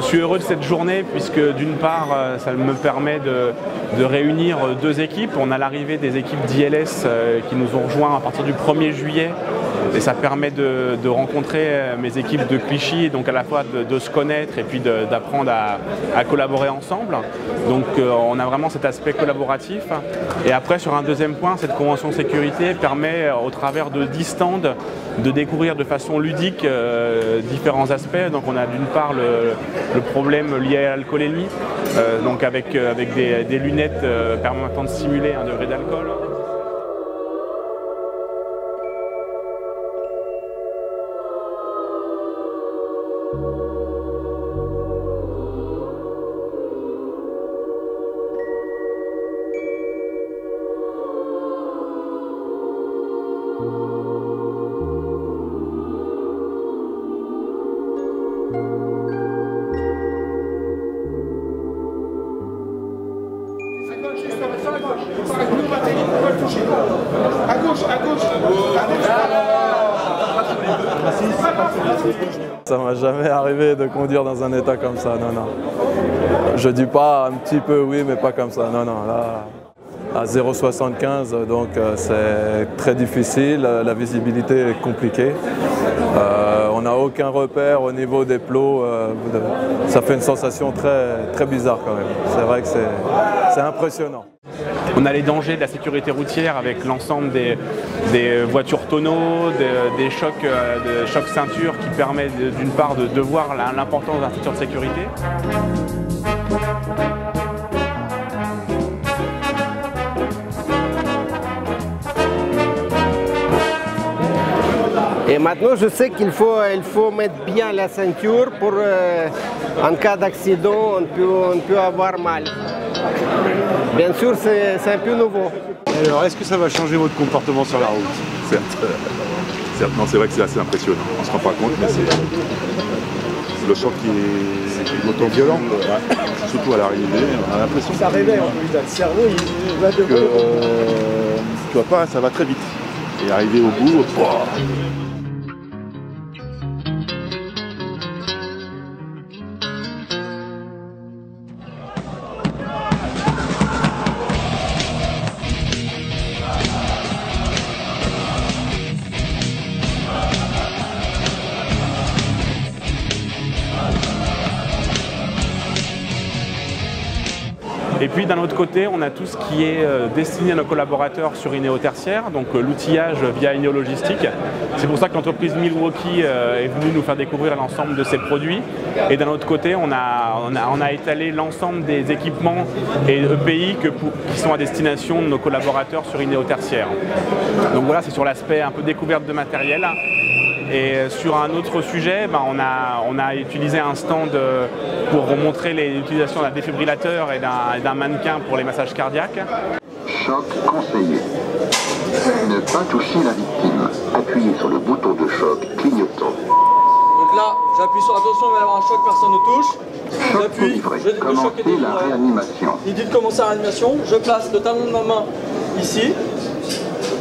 suis heureux de cette journée puisque d'une part, ça me permet de réunir deux équipes. On a l'arrivée des équipes d'ILS qui nous ont rejoints à partir du 1er juillet. Et ça permet de rencontrer mes équipes de Clichy, et donc à la fois de se connaître et puis d'apprendre à collaborer ensemble. Donc on a vraiment cet aspect collaboratif. Et après, sur un deuxième point, cette convention sécurité permet, au travers de 10 stands, de découvrir de façon ludique différents aspects. Donc on a d'une part le problème lié à l'alcoolémie, donc avec des lunettes permettant de simuler un degré d'alcool. Ça m'a jamais arrivé de conduire dans un état comme ça, non, non. Je dis pas un petit peu oui, mais pas comme ça, non, non. Là, à 0,75, donc c'est très difficile, la visibilité est compliquée. On n'a aucun repère au niveau des plots, ça fait une sensation très bizarre quand même. C'est vrai que c'est impressionnant. On a les dangers de la sécurité routière avec l'ensemble des voitures tonneaux, des chocs ceinture qui permettent d'une part de voir l'importance de la ceinture de sécurité. Et maintenant, je sais qu'il faut mettre bien la ceinture pour, en cas d'accident, on peut avoir mal. Bien sûr, c'est un peu nouveau. Alors, est-ce que ça va changer votre comportement sur la route? Certes, non, c'est vrai que c'est assez impressionnant. On ne se rend pas compte, mais c'est le choc qui est autant violent. Ouais. Surtout à l'arrivée, on a l'impression que ça réveille en plus, le cerveau il va de tu vois pas, ça va très vite. Et arriver au bout, Et puis d'un autre côté, on a tout ce qui est destiné à nos collaborateurs sur Ineo Tertiaire, donc l'outillage via Ineo Logistique. C'est pour ça que l'entreprise Milwaukee est venue nous faire découvrir l'ensemble de ses produits. Et d'un autre côté, on a étalé l'ensemble des équipements et EPI qui sont à destination de nos collaborateurs sur Ineo Tertiaire. Donc voilà, c'est sur l'aspect un peu découverte de matériel. Et sur un autre sujet, on a utilisé un stand pour montrer l'utilisation d'un défibrillateur et d'un mannequin pour les massages cardiaques. Choc conseillé. Ne pas toucher la victime. Appuyez sur le bouton de choc clignotant. Donc là, j'appuie sur attention, il va y avoir un choc, personne ne touche. J'appuie, le choc est délivré. La réanimation. Il dit de commencer la réanimation. Je place le talon de ma main ici.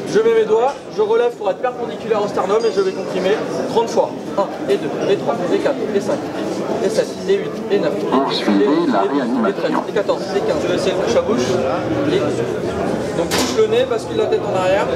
Je mets mes doigts, je relève pour être perpendiculaire au sternum et je vais comprimer 30 fois. 1, et 2, et 3, et 4, et 5, et 7, et 8, et 9, Poursuivez la réanimation. et 13, et 14, et 15. Je vais essayer de bouche à bouche. Et donc bouche le nez, bascule la tête en arrière.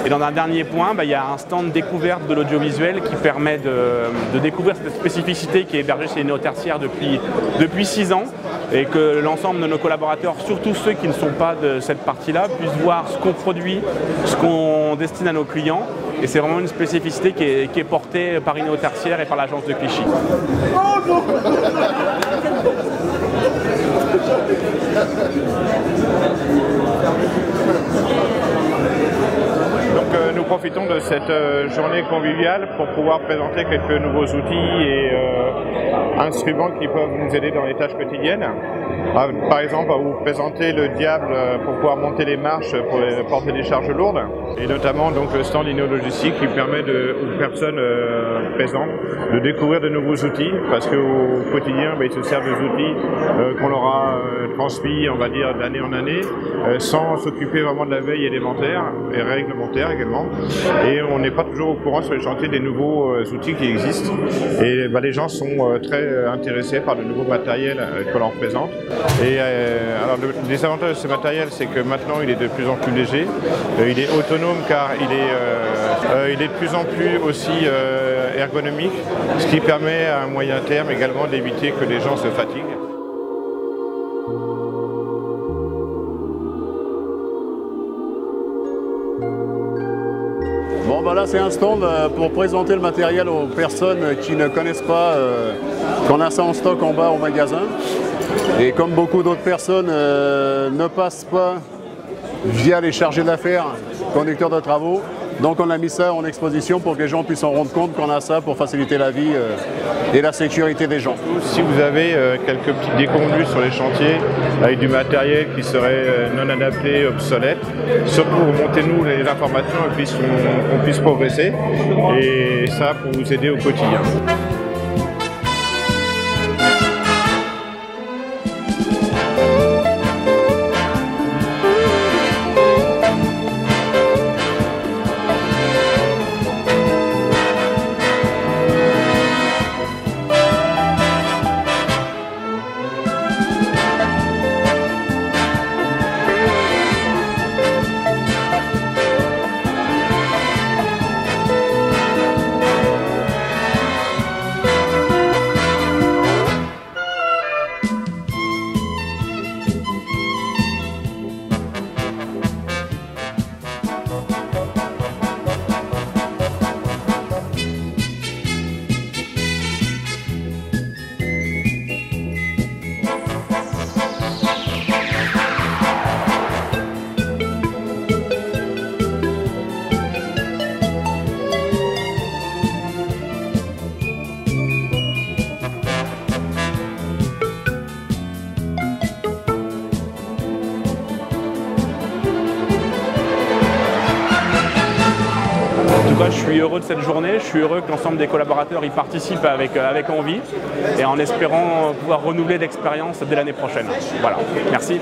Et dans un dernier point, il y a un stand découverte de l'audiovisuel qui permet de découvrir cette spécificité qui est hébergée chez Ineo Tertiaire depuis 6 ans et que l'ensemble de nos collaborateurs, surtout ceux qui ne sont pas de cette partie-là, puissent voir ce qu'on produit, ce qu'on destine à nos clients. Et c'est vraiment une spécificité qui est portée par Ineo Tertiaire et par l'agence de Clichy. Nous profitons de cette journée conviviale pour pouvoir présenter quelques nouveaux outils et instruments qui peuvent nous aider dans les tâches quotidiennes. Par exemple, on va vous présenter le diable pour pouvoir monter les marches pour porter des charges lourdes, et notamment donc le stand Ineo Logistique qui permet aux personnes présentes de découvrir de nouveaux outils, parce qu'au quotidien ils se servent des outils qu'on leur a transmis, on va dire, d'année en année, sans s'occuper vraiment de la veille élémentaire et réglementaire également, et on n'est pas toujours au courant sur les chantiers des nouveaux outils qui existent, et les gens sont très très intéressés par le nouveau matériel qu'on leur présente. Et alors le désavantage de ce matériel, c'est que maintenant il est de plus en plus léger, il est autonome car il est de plus en plus aussi ergonomique, ce qui permet à un moyen terme également d'éviter que les gens se fatiguent. Bon bah là c'est un stand pour présenter le matériel aux personnes qui ne connaissent pas qu'on a ça en stock en bas au magasin. Et comme beaucoup d'autres personnes ne passent pas via les chargés d'affaires, conducteurs de travaux, donc on a mis ça en exposition pour que les gens puissent s'en rendre compte qu'on a ça pour faciliter la vie et la sécurité des gens. Si vous avez quelques petites déconvenues sur les chantiers avec du matériel qui serait non adapté, obsolète, surtout remontez-nous les informations et qu'on puisse progresser, et ça pour vous aider au quotidien. En tout cas, je suis heureux de cette journée, je suis heureux que l'ensemble des collaborateurs y participent avec envie et en espérant pouvoir renouveler l'expérience dès l'année prochaine. Voilà, merci.